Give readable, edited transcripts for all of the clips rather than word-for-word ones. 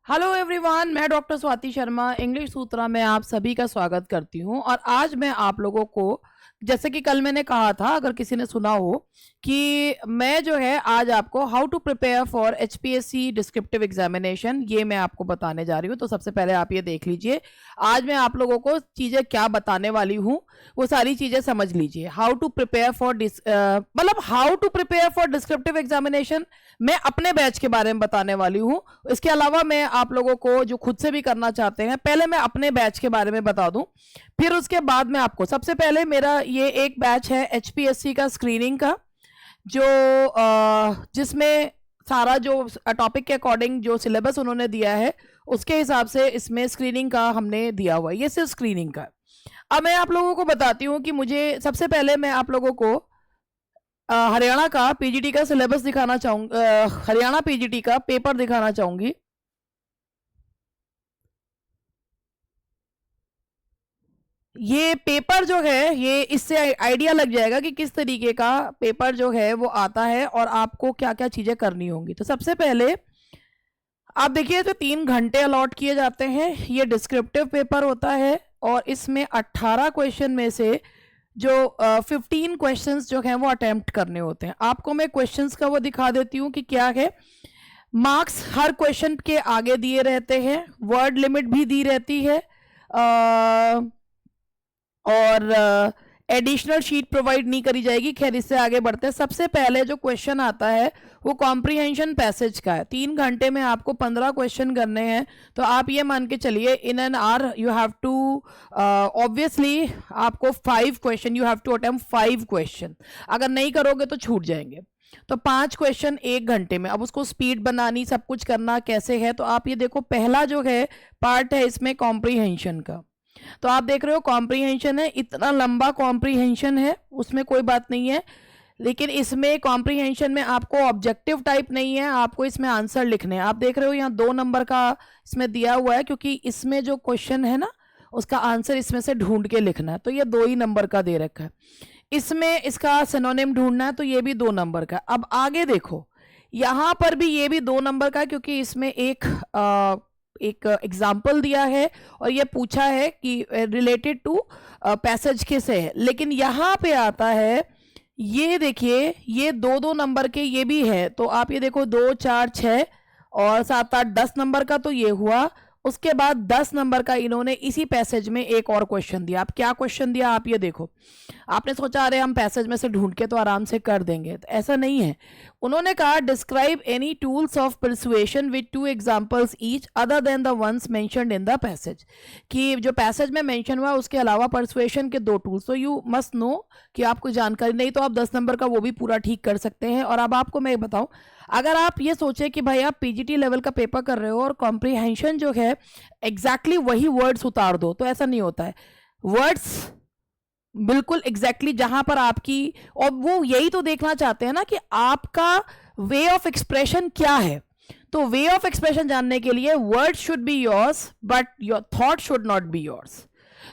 Hello everyone, मैं doctor Swati Sharma English सूत्रा में आप सभी का स्वागत करती हूं। और आज मैं आप लोगों को, जैसे कि कल मैंने कहा था, अगर किसी ने सुना हो, कि मैं जो है आज आपको how to prepare for HPSC descriptive examination ये मैं आपको बताने जा रही हूं। तो सबसे पहले आप ये देख लीजिए, आज मैं आप लोगों को चीज़ें क्या बताने वाली हूं, वो सारी चीज़ें समझ लीजिए। हाउ टू प्रिपेयर फॉर मतलब how to prepare for descriptive examination मैं अपने बैच के बारे में बताने वाली हूँ। इसके अलावा मैं आप लोगों को जो खुद से भी करना चाहते हैं, पहले मैं अपने बैच के बारे में बता दूं, फिर उसके बाद में आपको, सबसे पहले मेरा ये एक बैच है एचपीएससी का स्क्रीनिंग का, जो जिसमें सारा जो टॉपिक के अकॉर्डिंग जो सिलेबस उन्होंने दिया है उसके हिसाब से इसमें स्क्रीनिंग का हमने दिया हुआ है। ये सिर्फ स्क्रीनिंग का। अब मैं आप लोगों को बताती हूँ कि मुझे सबसे पहले मैं आप लोगों को हरियाणा का पीजीटी का सिलेबस दिखाना चाहूंगी, हरियाणा पीजीटी का पेपर दिखाना चाहूंगी। ये पेपर जो है, ये इससे आइडिया लग जाएगा कि किस तरीके का पेपर जो है वो आता है और आपको क्या क्या चीजें करनी होंगी। तो सबसे पहले आप देखिए, तो 3 घंटे अलॉट किए जाते हैं। ये डिस्क्रिप्टिव पेपर होता है और इसमें 18 क्वेश्चन में से जो 15 क्वेश्चंस जो हैं वो अटेम्प्ट करने होते हैं। आपको मैं क्वेश्चंस का वो दिखा देती हूँ कि क्या है। मार्क्स हर क्वेश्चन के आगे दिए रहते हैं, वर्ड लिमिट भी दी रहती है, और एडिशनल शीट प्रोवाइड नहीं करी जाएगी। खैर, इससे आगे बढ़ते हैं। सबसे पहले जो क्वेश्चन आता है वो कॉम्प्रीहेंशन पैसेज का है। 3 घंटे में आपको 15 क्वेश्चन करने हैं। तो आप ये मान के चलिए, in an hour you have to, obviously आपको 5 question, you have to attempt 5 question. अगर नहीं करोगे तो छूट जाएंगे। तो 5 क्वेश्चन 1 घंटे में। अब उसको स्पीड बनानी, सब कुछ करना कैसे है, तो आप ये देखो, पहला जो है पार्ट है इसमें कॉम्प्रीहेंशन का। तो आप देख रहे हो कॉम्प्रीहेंशन है, इतना लंबा कॉम्प्रीहेंशन है, उसमें कोई बात नहीं है। लेकिन इसमें कॉम्प्रीहेंशन में आपको ऑब्जेक्टिव टाइप नहीं है, आपको इसमें आंसर लिखने हैं। आप देख रहे हो यहाँ 2 नंबर का इसमें दिया हुआ है, क्योंकि इसमें जो क्वेश्चन है ना उसका आंसर इसमें से ढूंढ के लिखना है। तो ये 2 ही नंबर का दे रखा है। इसमें इसका सिनोनिम ढूंढना है, तो ये भी 2 नंबर का। अब आगे देखो, यहाँ पर भी ये भी 2 नंबर का, क्योंकि इसमें एक एग्जाम्पल दिया है और ये पूछा है कि रिलेटेड टू पैसेज के से है। लेकिन यहाँ पे आता है, ये देखिए, ये 2-2 नंबर के ये भी है। तो आप ये देखो, 2, 4, 6 और 7, 8, 10 नंबर का तो ये हुआ। उसके बाद 10 नंबर का इन्होंने इसी पैसेज में एक और क्वेश्चन दिया। आप क्या क्वेश्चन दिया, आप ये देखो। आपने सोचा अरे हम पैसेज में से ढूंढ के तो आराम से कर देंगे, तो ऐसा नहीं है। उन्होंने कहा, describe any tools of persuasion with 2 examples each other than the ones mentioned in the passage. कि जो पैसेज में मेंशन हुआ उसके अलावा परसुएशन के 2 टूल्स। तो यू मस्ट नो कि आपको जानकारी नहीं तो आप 10 नंबर का वो भी पूरा ठीक कर सकते हैं। और अब आपको मैं बताऊं, अगर आप ये सोचे कि भाई आप पीजीटी लेवल का पेपर कर रहे हो और कॉम्प्रीहेंशन जो है एग्जैक्टली वही वर्ड्स उतार दो, तो ऐसा नहीं होता है। वर्ड्स बिल्कुल एग्जैक्टली जहां पर आपकी, और वो यही तो देखना चाहते हैं ना कि आपका वे ऑफ एक्सप्रेशन क्या है। तो वे ऑफ एक्सप्रेशन जानने के लिए word should be yours but your thought should not be yours.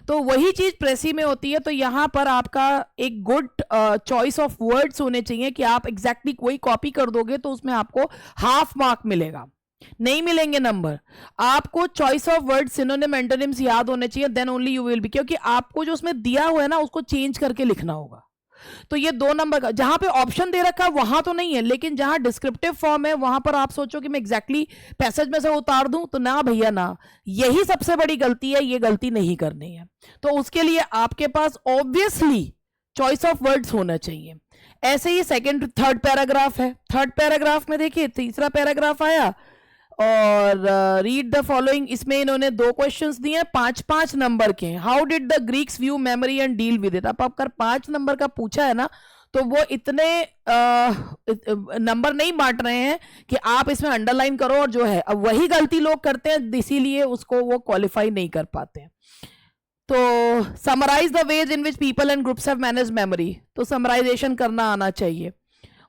तो वही चीज प्रेसी में होती है। तो यहां पर आपका एक गुड चॉइस ऑफ वर्ड्स होने चाहिए कि आप एग्जैक्टली कोई कॉपी कर दोगे तो उसमें आपको हाफ मार्क मिलेगा, नहीं मिलेंगे नंबर। आपको choice of word, synonym, antonyms याद होने चाहिए, then only you will be. क्योंकि आपको जो उसमें दिया हुआ है ना उसको चेंज करके लिखना होगा। तो ये 2 नंबर का, जहां पे ऑप्शन दे रखा है वहां तो नहीं है, लेकिन जहां डिस्क्रिप्टिव फॉर्म है वहां पर आप सोचो कि मैं एग्जैक्टली पैसेज में से उतार दूं, तो ना भैया ना, यही सबसे बड़ी गलती है, ये गलती नहीं करनी है। तो उसके लिए आपके पास ऑब्वियसली चॉइस ऑफ वर्ड्स होना चाहिए। ऐसे ही सेकंड, थर्ड पैराग्राफ है। थर्ड पैराग्राफ में देखिए, तीसरा पैराग्राफ आया और रीड द फॉलोइंग। इसमें इन्होंने 2 क्वेश्चंस दिए हैं, 5-5 नंबर के। How did the Greeks view memory and deal with it. अब अगर 5 नंबर का पूछा है ना, तो वो इतने नंबर नहीं बांट रहे हैं कि आप इसमें अंडरलाइन करो और जो है। अब वही गलती लोग करते हैं, इसीलिए उसको वो क्वालिफाई नहीं कर पाते हैं। तो summarise the ways in which people and groups have manage memory. तो समराइजेशन करना आना चाहिए।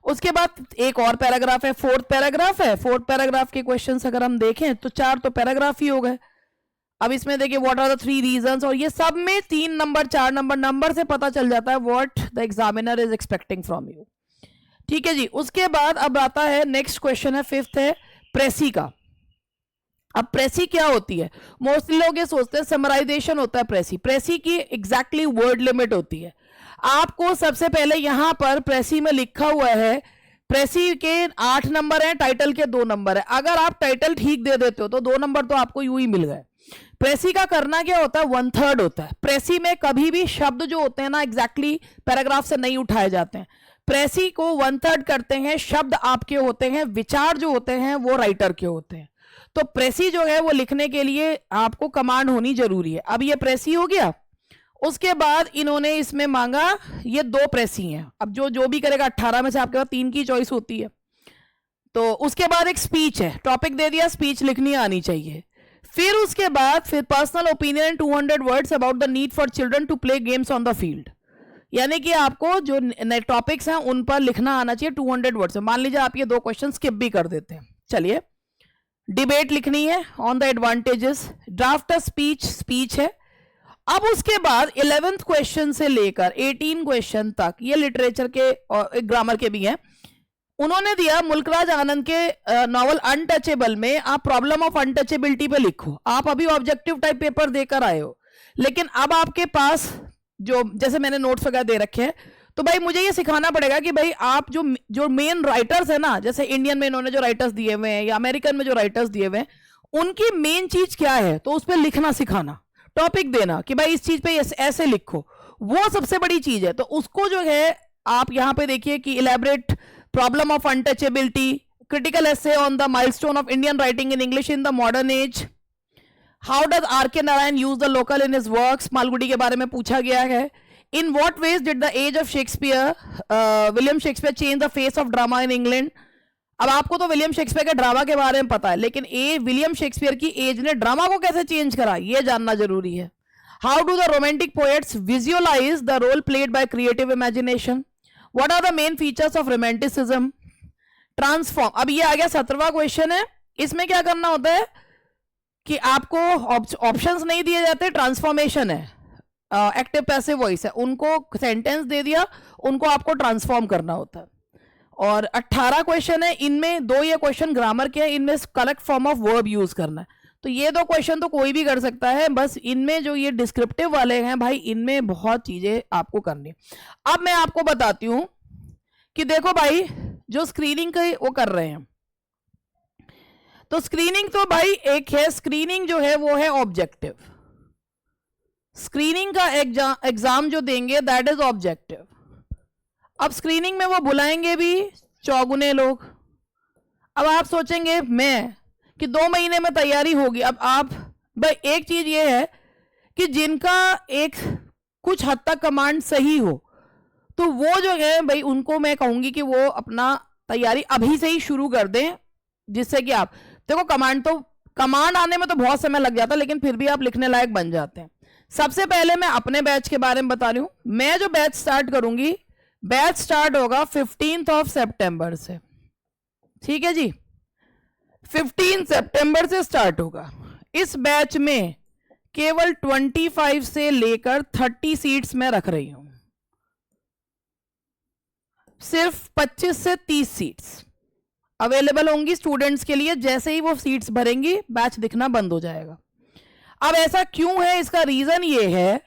उसके बाद एक और पैराग्राफ है, 4th पैराग्राफ है। 4th पैराग्राफ के क्वेश्चंस अगर हम देखें तो 4 तो पैराग्राफ ही हो गए। अब इसमें देखिए, व्हाट आर द 3 रीजंस, और ये सब में 3 नंबर 4 नंबर से पता चल जाता है what the examiner is expecting from you. ठीक है जी। उसके बाद अब आता है नेक्स्ट क्वेश्चन है, 5th है प्रेसी का। अब प्रेसी क्या होती है? मोस्टली लोग ये सोचते हैं समराइजेशन होता है प्रेसी। प्रेसी की एग्जैक्टली वर्ड लिमिट होती है। आपको सबसे पहले यहां पर प्रेसी में लिखा हुआ है, प्रेसी के 8 नंबर हैं, टाइटल के 2 नंबर है। अगर आप टाइटल ठीक दे देते हो तो 2 नंबर तो आपको यूं ही मिल गए। प्रेसी का करना क्या होता है? 1/3 होता है। प्रेसी में कभी भी शब्द जो होते हैं ना एग्जैक्टली पैराग्राफ से नहीं उठाए जाते हैं। प्रेसी को 1/3 करते हैं, शब्द आपके होते हैं, विचार जो होते हैं वो राइटर के होते हैं। तो प्रेसी जो है वो लिखने के लिए आपको कमांड होनी जरूरी है। अब ये प्रेसी हो गया। उसके बाद इन्होंने इसमें मांगा ये 2 प्रेसी हैं। अब जो भी करेगा 18 में से आपके पास 3 की चॉइस होती है। तो उसके बाद एक स्पीच है, टॉपिक दे दिया, स्पीच लिखनी आनी चाहिए। फिर उसके बाद फिर personal opinion 200 words about the need for children to play games on the field. यानी कि आपको जो टॉपिक्स हैं उन पर लिखना आना चाहिए 200 वर्ड्स में। मान लीजिए आप ये 2 क्वेश्चन स्किप भी कर देते हैं। चलिए, डिबेट लिखनी है on the advantages, draft a speech, speech है। अब उसके बाद 11th क्वेश्चन से लेकर 18 क्वेश्चन तक ये लिटरेचर के और ग्रामर के भी हैं। उन्होंने दिया मुल्कराज आनंद के नॉवल अनटचेबल में आप प्रॉब्लम ऑफ अनटचेबिलिटी पे लिखो। आप अभी ऑब्जेक्टिव टाइप पेपर देकर आए हो, लेकिन अब आपके पास जो जैसे मैंने नोट्स वगैरह दे रखे हैं, तो भाई मुझे ये सिखाना पड़ेगा कि भाई आप जो मेन राइटर्स है ना, जैसे इंडियन में इन्होंने जो राइटर्स दिए हुए हैं या अमेरिकन में जो राइटर्स दिए हुए हैं, उनकी मेन चीज क्या है, तो उस पर लिखना सिखाना, टॉपिक देना कि भाई इस चीज पे ऐसे लिखो, वो सबसे बड़ी चीज है। तो उसको जो है आप यहां पे देखिए कि elaborate problem of untouchability, critical essay on the milestone of Indian writing in English in the modern age, how does R K Narayan use the local in his works, Malgudi के बारे में पूछा गया है। In what ways did the age of Shakespeare, William Shakespeare change the face of drama in England. अब आपको तो William Shakespeare के ड्रामा के बारे में पता है, लेकिन विलियम शेक्सपियर की एज ने ड्रामा को कैसे चेंज करा, ये जानना जरूरी है। How do the romantic poets visualise the role played by creative imagination, what are the main features of romanticism, transform. अब ये आ गया 17वां क्वेश्चन है। इसमें क्या करना होता है कि आपको ऑप्शंस नहीं दिए जाते, ट्रांसफॉर्मेशन है, एक्टिव पैसिव वॉइस है, उनको सेंटेंस दे दिया, उनको आपको ट्रांसफॉर्म करना होता है। और 18 क्वेश्चन है, इनमें 2 ये क्वेश्चन ग्रामर के हैं, इनमें correct form of verb use करना है। तो ये 2 क्वेश्चन तो कोई भी कर सकता है, बस इनमें जो ये डिस्क्रिप्टिव वाले हैं भाई, इनमें बहुत चीजें आपको करनी। अब मैं आपको बताती हूं कि देखो भाई, जो स्क्रीनिंग का वो कर रहे हैं, तो स्क्रीनिंग तो भाई एक है, स्क्रीनिंग जो है वो है ऑब्जेक्टिव। स्क्रीनिंग का एग्जाम जो देंगे दैट इज ऑब्जेक्टिव। अब स्क्रीनिंग में वो बुलाएंगे भी चौगुने लोग। अब आप सोचेंगे मैं कि 2 महीने में तैयारी होगी। अब आप भाई एक चीज ये है कि जिनका एक कुछ हद तक कमांड सही हो, तो वो जो है भाई उनको मैं कहूंगी कि वो अपना तैयारी अभी से ही शुरू कर दें, जिससे कि आप देखो कमांड आने में तो बहुत समय लग जाता है, लेकिन फिर भी आप लिखने लायक बन जाते हैं। सबसे पहले मैं अपने बैच के बारे में बता रही हूं। मैं जो बैच स्टार्ट करूंगी, बैच स्टार्ट होगा 15 सितंबर से, ठीक है जी, 15 सितंबर से स्टार्ट होगा। इस बैच में केवल 25 से लेकर 30 सीट्स मैं रख रही हूं, सिर्फ 25 से 30 सीट्स अवेलेबल होंगी स्टूडेंट्स के लिए। जैसे ही वो सीट्स भरेंगी बैच दिखना बंद हो जाएगा। अब ऐसा क्यों है, इसका रीजन ये है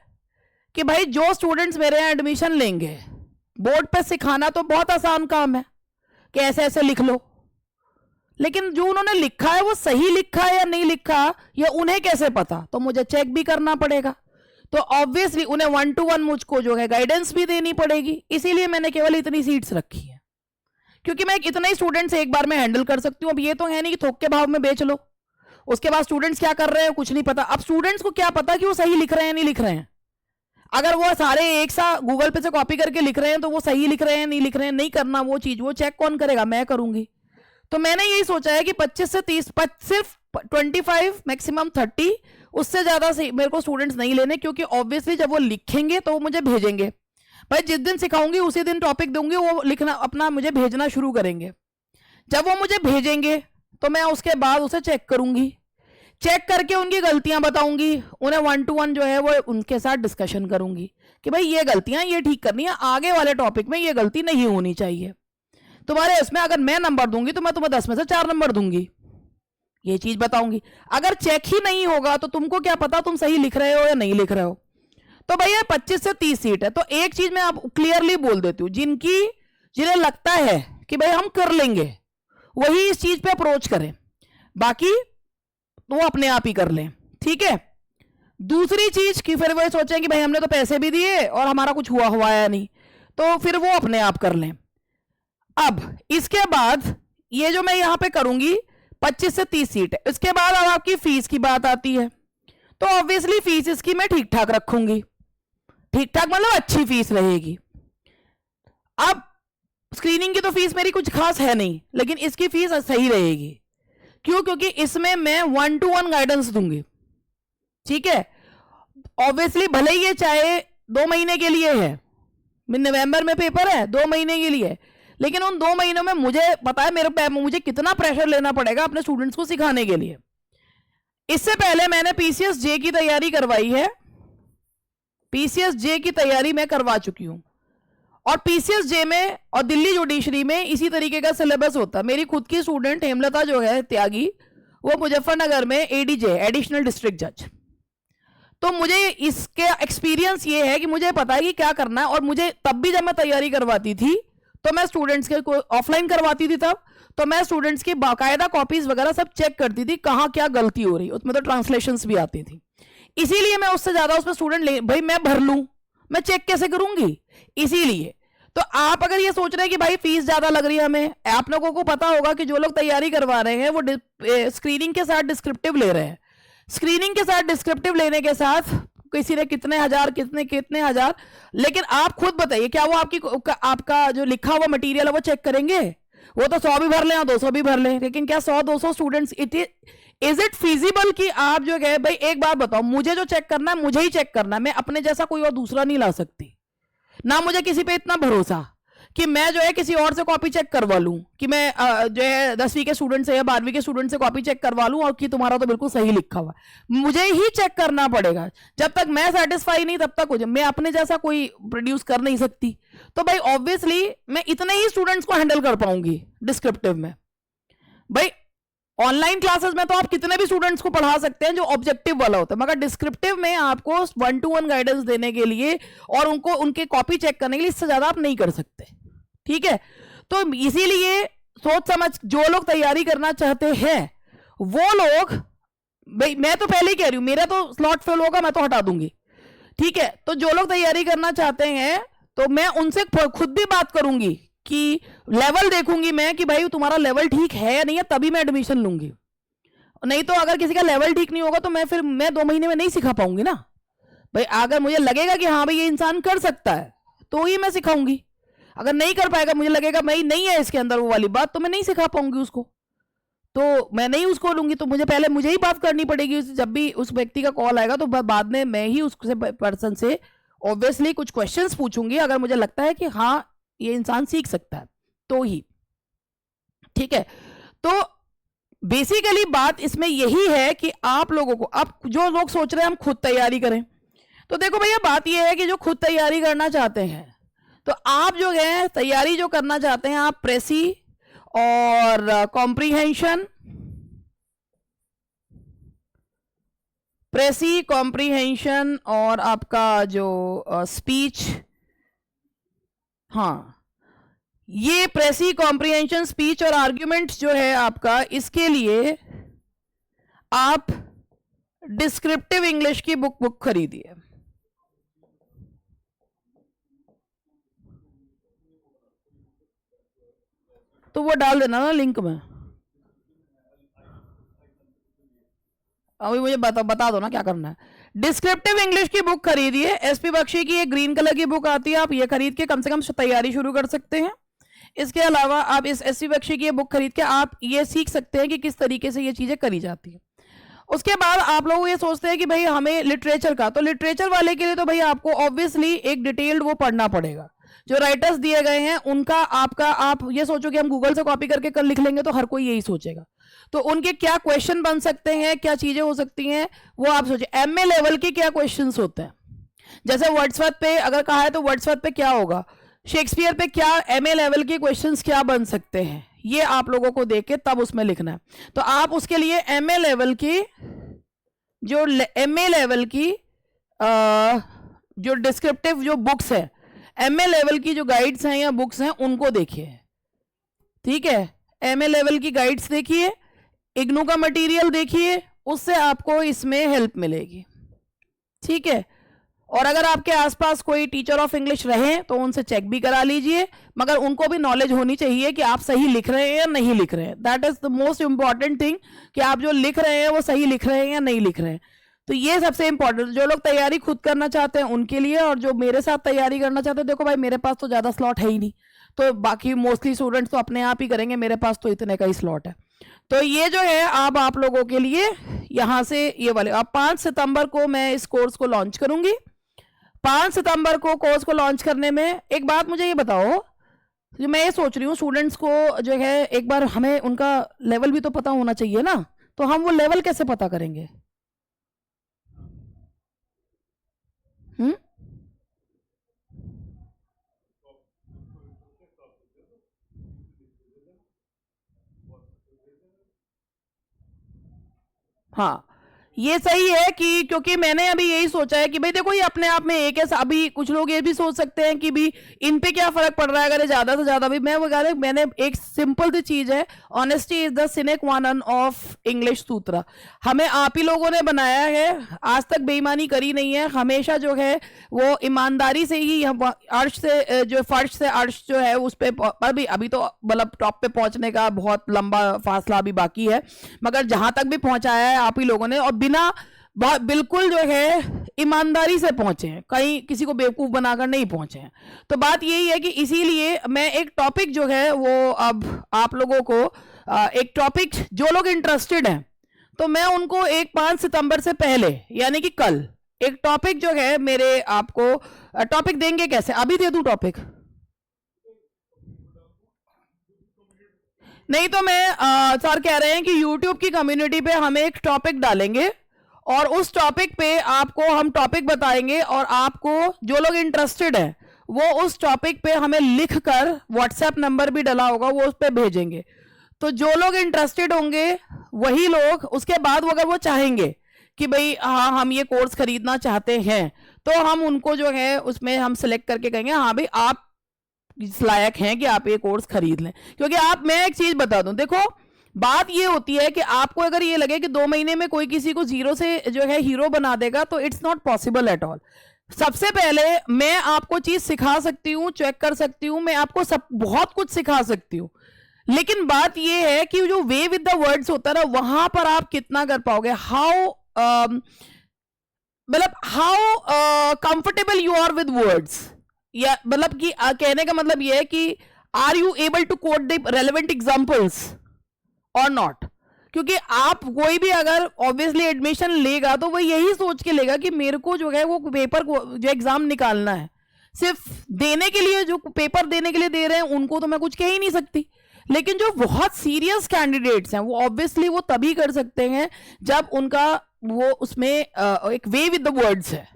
कि भाई जो स्टूडेंट्स मेरे यहाँ एडमिशन लेंगे, बोर्ड पे सिखाना तो बहुत आसान काम है कि ऐसे ऐसे लिख लो, लेकिन जो उन्होंने लिखा है वो सही लिखा है या नहीं लिखा, या उन्हें कैसे पता, तो मुझे चेक भी करना पड़ेगा। तो ऑब्वियसली उन्हें 1-to-1 मुझको जो है गाइडेंस भी देनी पड़ेगी। इसीलिए मैंने केवल इतनी सीट्स रखी है, क्योंकि मैं इतने ही स्टूडेंट्स एक बार में हैंडल कर सकती हूँ। अब ये तो है नहीं कि थोक के भाव में बेच लो, उसके बाद स्टूडेंट्स क्या कर रहे हैं कुछ नहीं पता। अब स्टूडेंट्स को क्या पता कि वो सही लिख रहे हैं नहीं लिख रहे हैं। अगर वो सारे एक सा गूगल पे से कॉपी करके लिख रहे हैं तो वो सही लिख रहे हैं नहीं लिख रहे हैं, नहीं करना वो चीज, वो चेक कौन करेगा, मैं करूंगी। तो मैंने यही सोचा है कि 25 से 30, सिर्फ 25 मैक्सिमम 30, उससे ज्यादा मेरे को स्टूडेंट्स नहीं लेने, क्योंकि ऑब्वियसली जब वो लिखेंगे तो वो मुझे भेजेंगे। भाई जिस दिन सिखाऊंगी उसी दिन टॉपिक दूंगी, वो लिखना अपना मुझे भेजना शुरू करेंगे। जब वो मुझे भेजेंगे तो मैं उसके बाद उसे चेक करूंगी, चेक करके उनकी गलतियां बताऊंगी, उन्हें 1-to-1 जो है वो उनके साथ डिस्कशन करूंगी कि भाई ये गलतियां ये ठीक करनी है, आगे वाले टॉपिक में ये गलती नहीं होनी चाहिए। तुम्हारे इसमें अगर मैं नंबर दूंगी तो मैं तुम्हें 10 में से 4 नंबर दूंगी, ये चीज बताऊंगी। अगर चेक ही नहीं होगा तो तुमको क्या पता तुम सही लिख रहे हो या नहीं लिख रहे हो। तो भैया 25 से 30 सीट है, तो एक चीज मैं आप क्लियरली बोल देती हूँ, जिन्हें लगता है कि भाई हम कर लेंगे वही इस चीज पे अप्रोच करें, बाकी तो वो अपने आप ही कर लें। ठीक है। दूसरी चीज कि फिर वो सोचें कि भाई हमने तो पैसे भी दिए और हमारा कुछ हुआ या नहीं, तो फिर वो अपने आप कर लें। अब इसके बाद ये जो मैं यहां पे करूंगी 25 से 30 सीट है, इसके बाद अब आपकी फीस की बात आती है। तो ऑब्वियसली फीस इसकी मैं ठीक ठाक रखूंगी, ठीक ठाक मतलब अच्छी फीस रहेगी। अब स्क्रीनिंग की तो फीस मेरी कुछ खास है नहीं, लेकिन इसकी फीस सही रहेगी। क्यों? क्योंकि इसमें मैं 1-to-1 गाइडेंस दूंगी। ठीक है। ऑब्वियसली भले ही ये चाहे 2 महीने के लिए है, नवंबर में पेपर है, 2 महीने के लिए, लेकिन उन 2 महीनों में मुझे पता है मुझे कितना प्रेशर लेना पड़ेगा अपने स्टूडेंट्स को सिखाने के लिए। इससे पहले मैंने पीसीएस जे की तैयारी करवाई है, पीसीएस जे की तैयारी मैं करवा चुकी हूं, और पीसीएस जे में और दिल्ली जुडिशरी में इसी तरीके का सिलेबस होता है। मेरी खुद की स्टूडेंट हेमलता जो है त्यागी, वो मुजफ्फरनगर में एडीजे एडिशनल डिस्ट्रिक्ट जज। तो मुझे इसके एक्सपीरियंस ये है कि मुझे पता है कि क्या करना है, और मुझे तब भी जब मैं तैयारी करवाती थी तो मैं स्टूडेंट्स के ऑफलाइन करवाती थी तब, तो मैं स्टूडेंट्स की बाकायदा कॉपीज वगैरह सब चेक करती थी कहाँ क्या गलती हो रही, उसमें तो ट्रांसलेशंस भी आती थी। इसीलिए मैं उससे ज्यादा उसमें स्टूडेंट ले, भाई मैं भर लूं, मैं चेक कैसे करूंगी, इसीलिए। तो आप अगर ये सोच रहे हैं कि भाई फीस ज्यादा लग रही है हमें, आप लोगों को पता होगा कि जो लोग तैयारी करवा रहे हैं वो स्क्रीनिंग के साथ डिस्क्रिप्टिव ले रहे हैं। स्क्रीनिंग के साथ डिस्क्रिप्टिव लेने के साथ किसी ने कितने हजार कितने हजार, लेकिन आप खुद बताइए क्या वो आपका जो लिखा हुआ मटेरियल है वो चेक करेंगे? वो तो 100 भी भर लें या 200 भी भर लें, लेकिन क्या 100-200 स्टूडेंट्स इज इट फिजिबल कि आप जो है भाई एक बात बताओ, मुझे जो चेक करना है मुझे ही चेक करना है, मैं अपने जैसा कोई और दूसरा नहीं ला सकती। ना मुझे किसी पे इतना भरोसा कि मैं जो है किसी और से कॉपी चेक करवा लूं, कि मैं जो है 10वीं के स्टूडेंट से या 12वीं के स्टूडेंट से कॉपी चेक करवा लूं और कि तुम्हारा तो बिल्कुल सही लिखा हुआ है। मुझे ही चेक करना पड़ेगा। जब तक मैं सेटिस्फाई नहीं तब तक मैं अपने जैसा कोई प्रोड्यूस कर नहीं सकती। तो भाई ऑब्वियसली मैं इतने ही स्टूडेंट्स को हैंडल कर पाऊंगी डिस्क्रिप्टिव में। भाई ऑनलाइन क्लासेस में तो आप कितने भी स्टूडेंट्स को पढ़ा सकते हैं जो ऑब्जेक्टिव वाला होता है, मगर डिस्क्रिप्टिव में आपको 1-to-1 गाइडेंस देने के लिए और उनको उनके कॉपी चेक करने के लिए इससे ज्यादा आप नहीं कर सकते। ठीक है। तो इसीलिए सोच समझ जो लोग तैयारी करना चाहते हैं वो लोग, भाई मैं तो पहले ही कह रही हूं मेरा तो स्लॉट फिल होगा, मैं तो हटा दूंगी। ठीक है। तो जो लोग तैयारी करना चाहते हैं तो मैं उनसे खुद भी बात करूंगी कि लेवल देखूंगी मैं कि भाई तुम्हारा लेवल ठीक है या नहीं है, तभी मैं एडमिशन लूंगी। नहीं तो अगर किसी का लेवल ठीक नहीं होगा तो मैं 2 महीने में नहीं सिखा पाऊंगी ना। भाई अगर मुझे लगेगा कि हाँ भाई ये इंसान कर सकता है तो ही मैं सिखाऊंगी, अगर नहीं कर पाएगा, मुझे लगेगा भाई नहीं है इसके अंदर वो वाली बात, तो मैं नहीं सिखा पाऊंगी उसको, तो मैं नहीं उसको लूंगी। तो मुझे ही बात करनी पड़ेगी। जब भी उस व्यक्ति का कॉल आएगा तो बाद में मैं ही उससे पर्सन से ऑब्वियसली कुछ क्वेश्चंस पूछूंगी, अगर मुझे लगता है कि हाँ ये इंसान सीख सकता है तो ही। ठीक है। तो बेसिकली बात इसमें यही है कि आप लोगों को, अब जो लोग सोच रहे हैं हम खुद तैयारी करें, तो देखो भैया बात यह है कि जो खुद तैयारी करना चाहते हैं, तो आप जो है तैयारी जो करना चाहते हैं आप प्रेसी और कॉम्प्रीहेंशन और आपका जो स्पीच, हाँ ये प्रेसी कॉम्प्रीहेंशन स्पीच और आर्ग्यूमेंट जो है आपका, इसके लिए आप डिस्क्रिप्टिव इंग्लिश की बुक खरीदिए। तो वो डाल देना ना लिंक में। अभी मुझे बता दो ना क्या करना है। डिस्क्रिप्टिव इंग्लिश की बुक खरीदिए। एसपी बख्शी की एक ग्रीन कलर की बुक आती है, आप ये खरीद के कम से कम तैयारी शुरू कर सकते हैं। इसके अलावा आप इस एसपी बख्शी की ये बुक खरीद के आप ये सीख सकते हैं कि किस तरीके से ये चीजें करी जाती है। उसके बाद आप लोग ये सोचते हैं कि भाई हमें लिटरेचर का, तो लिटरेचर वाले के लिए तो भाई आपको ऑब्वियसली एक डिटेल्ड वो पढ़ना पड़ेगा। जो राइटर्स दिए गए हैं उनका आप ये सोचो कि हम गूगल से कॉपी करके कल लिख लेंगे, तो हर कोई यही सोचेगा। तो उनके क्या क्वेश्चन बन सकते हैं, क्या चीजें हो सकती हैं, वो आप सोचिए। एमए लेवल के क्या क्वेश्चंस होते हैं, जैसे वर्ड्सवर्थ पे अगर कहा है तो वर्ड्सवर्थ पे क्या होगा, शेक्सपियर पे क्या एमए लेवल के क्वेश्चंस क्या बन सकते हैं, ये आप लोगों को देख के तब उसमें लिखना है। तो आप उसके लिए एमए लेवल की जो डिस्क्रिप्टिव जो बुक्स है, एमए लेवल की जो गाइड्स हैं या बुक्स हैं उनको देखिए, ठीक है। एमए लेवल की गाइड्स देखिए, इग्नू का मटेरियल देखिए, उससे आपको इसमें हेल्प मिलेगी, ठीक है। और अगर आपके आसपास कोई टीचर ऑफ इंग्लिश रहे तो उनसे चेक भी करा लीजिए, मगर उनको भी नॉलेज होनी चाहिए कि आप सही लिख रहे हैं या नहीं लिख रहे हैं। That is the most important thing, कि आप जो लिख रहे हैं वो सही लिख रहे हैं या नहीं लिख रहे हैं। तो ये सबसे इंपॉर्टेंट, जो लोग तैयारी खुद करना चाहते हैं उनके लिए, और जो मेरे साथ तैयारी करना चाहते हैं, देखो भाई मेरे पास तो ज़्यादा स्लॉट है ही नहीं, तो बाकी मोस्टली स्टूडेंट्स तो अपने आप ही करेंगे, मेरे पास तो इतने का ही स्लॉट है। तो ये जो है अब आप लोगों के लिए यहाँ से ये वाले, अब 5 सितंबर को मैं इस कोर्स को लॉन्च करूंगी। 5 सितंबर को कोर्स को लॉन्च करने में, एक बात मुझे ये बताओ, जो मैं ये सोच रही हूँ स्टूडेंट्स को जो है एक बार हमें उनका लेवल भी तो पता होना चाहिए ना, तो हम वो लेवल कैसे पता करेंगे? हाँ, ये सही है कि, क्योंकि मैंने अभी यही सोचा है कि भाई देखो ये अपने आप में एक है। अभी कुछ लोग ये भी सोच सकते हैं कि भी इन पे क्या फर्क पड़ रहा है अगर ये ज्यादा से ज्यादा भी, मैं वो कह रहा, मैंने एक सिंपल सी चीज है, ऑनेस्टी इज द सिने क्वा नॉन ऑफ इंग्लिश सूत्र। हमें आप ही लोगों ने बनाया है, आज तक बेईमानी करी नहीं है, हमेशा जो है वो ईमानदारी से ही अर्श से जो फर्श से अर्श जो है उस पर भी, अभी तो मतलब टॉप पे पहुंचने का बहुत लंबा फासला अभी बाकी है, मगर जहां तक भी पहुंचाया है आप ही लोगों ने, और बिना बिल्कुल जो है ईमानदारी से पहुंचे हैं, कहीं किसी को बेवकूफ बनाकर नहीं पहुंचे हैं। तो बात यही है कि इसीलिए मैं एक टॉपिक जो है वो अब आप लोगों को एक टॉपिक, जो लोग इंटरेस्टेड हैं तो मैं उनको एक 5 सितंबर से पहले यानी कि कल एक टॉपिक जो है मेरे आपको टॉपिक देंगे। कैसे अभी दे दूं टॉपिक? नहीं तो मैं सर कह रहे हैं कि YouTube की कम्युनिटी पे हम एक टॉपिक डालेंगे और उस टॉपिक पे आपको हम टॉपिक बताएंगे, और आपको जो लोग इंटरेस्टेड है वो उस टॉपिक पे हमें लिखकर, व्हाट्सएप नंबर भी डला होगा वो उस पर भेजेंगे। तो जो लोग इंटरेस्टेड होंगे वही लोग उसके बाद अगर वो चाहेंगे कि भाई हाँ हम ये कोर्स खरीदना चाहते हैं, तो हम उनको जो है उसमें हम सिलेक्ट करके कहेंगे हाँ भाई आप इस लायक हैं कि आप ये कोर्स खरीद लें। क्योंकि मैं एक चीज बता दूं, देखो बात ये होती है कि आपको अगर ये लगे कि 2 महीने में कोई किसी को जीरो से जो है हीरो बना देगा, तो it's not possible at all. सबसे पहले मैं आपको चीज सिखा सकती हूँ, चेक कर सकती हूँ, मैं आपको सब बहुत कुछ सिखा सकती हूँ, लेकिन बात यह है कि जो वे विद द वर्ड्स होता है ना, वहां पर आप कितना कर पाओगे, हाउ मतलब how comfortable you are with words, या मतलब कि कहने का मतलब यह है कि are you able to quote the relevant examples और नॉट। क्योंकि आप कोई भी अगर ऑब्वियसली एडमिशन लेगा तो वो यही सोच के लेगा कि मेरे को जो है वो पेपर जो एग्जाम निकालना है, सिर्फ देने के लिए, जो पेपर देने के लिए दे रहे हैं उनको तो मैं कुछ कह ही नहीं सकती। लेकिन जो बहुत सीरियस कैंडिडेट्स हैं वो ऑब्वियसली वो तभी कर सकते हैं जब उनका वो उसमें एक वे विद द वर्ड्स है।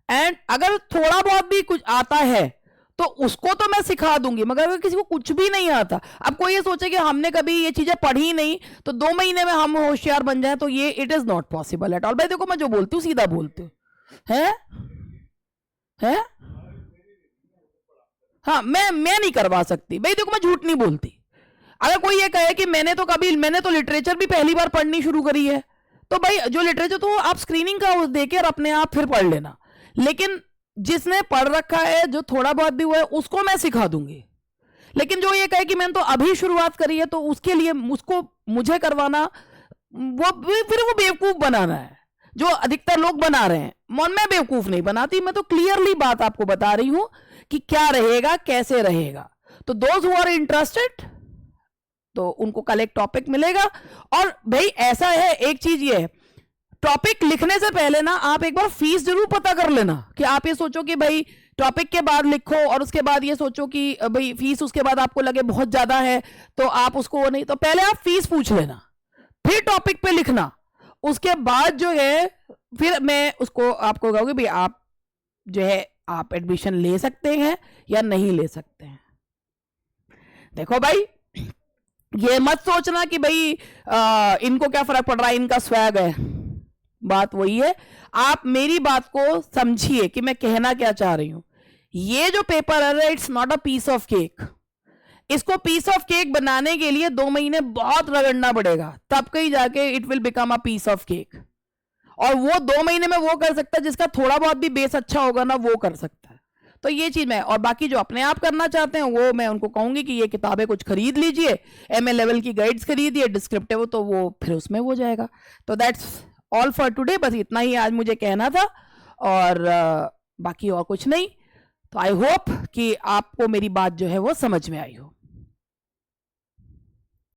एंड अगर थोड़ा बहुत भी कुछ आता है तो उसको तो मैं सिखा दूंगी, मगर अगर किसी को कुछ भी नहीं आता, अब कोई ये सोचे कि हमने कभी ये चीजें पढ़ी नहीं तो 2 महीने में हम होशियार बन जाए, तो ये it is not possible at all. भाई देखो मैं जो बोलती हूँ सीधा बोलती हूँ, है हाँ, मैं नहीं करवा सकती भाई, देखो मैं झूठ नहीं बोलती। अगर कोई ये कहे कि मैंने तो लिटरेचर भी पहली बार पढ़नी शुरू करी है, तो भाई जो लिटरेचर तो आप स्क्रीनिंग का देके और अपने आप फिर पढ़ लेना, लेकिन जिसने पढ़ रखा है, जो थोड़ा बहुत भी हुआ है, उसको मैं सिखा दूंगी। लेकिन जो ये कहे कि मैंने तो अभी शुरुआत करी है, तो उसके लिए उसको मुझे करवाना, वो फिर वो बेवकूफ बनाना है जो अधिकतर लोग बना रहे हैं। मैं बेवकूफ नहीं बनाती, मैं तो क्लियरली बात आपको बता रही हूं कि क्या रहेगा, कैसे रहेगा। तो दोज हु आर इंटरेस्टेड तो उनको कल एक टॉपिक मिलेगा। और भाई ऐसा है, एक चीज ये है, टॉपिक लिखने से पहले ना आप एक बार फीस जरूर पता कर लेना, कि आप ये सोचो कि भाई टॉपिक के बाद लिखो और उसके बाद ये सोचो कि भाई फीस उसके बाद आपको लगे बहुत ज्यादा है तो आप उसको नहीं, तो पहले आप फीस पूछ लेना, फिर टॉपिक पे लिखना, उसके बाद जो है फिर मैं उसको आपको कहूंगी भाई आप जो है आप एडमिशन ले सकते हैं या नहीं ले सकते हैं। देखो भाई ये मत सोचना कि भाई इनको क्या फर्क पड़ रहा है, इनका स्वैग है। बात वही है, आप मेरी बात को समझिए कि मैं कहना क्या चाह रही हूं। ये जो पेपर है, it's not a piece of cake. इसको पीस ऑफ केक बनाने के लिए 2 महीने बहुत रगड़ना पड़ेगा, तब कहीं जाके it will become a piece of cake. और वो 2 महीने में वो कर सकता है जिसका थोड़ा बहुत भी बेस अच्छा होगा ना, वो कर सकता है। तो ये चीज मैं, और बाकी जो अपने आप करना चाहते हैं वो मैं उनको कहूंगी कि ये किताबें कुछ खरीद लीजिए, एमए लेवल की गाइड्स खरीदिए डिस्क्रिप्टिव, तो वो फिर उसमें हो जाएगा। तो दैट्स ऑल फॉर टुडे, बस इतना ही आज मुझे कहना था, और बाकी और कुछ नहीं। तो आई होप कि आपको मेरी बात जो है वो समझ में आई हो।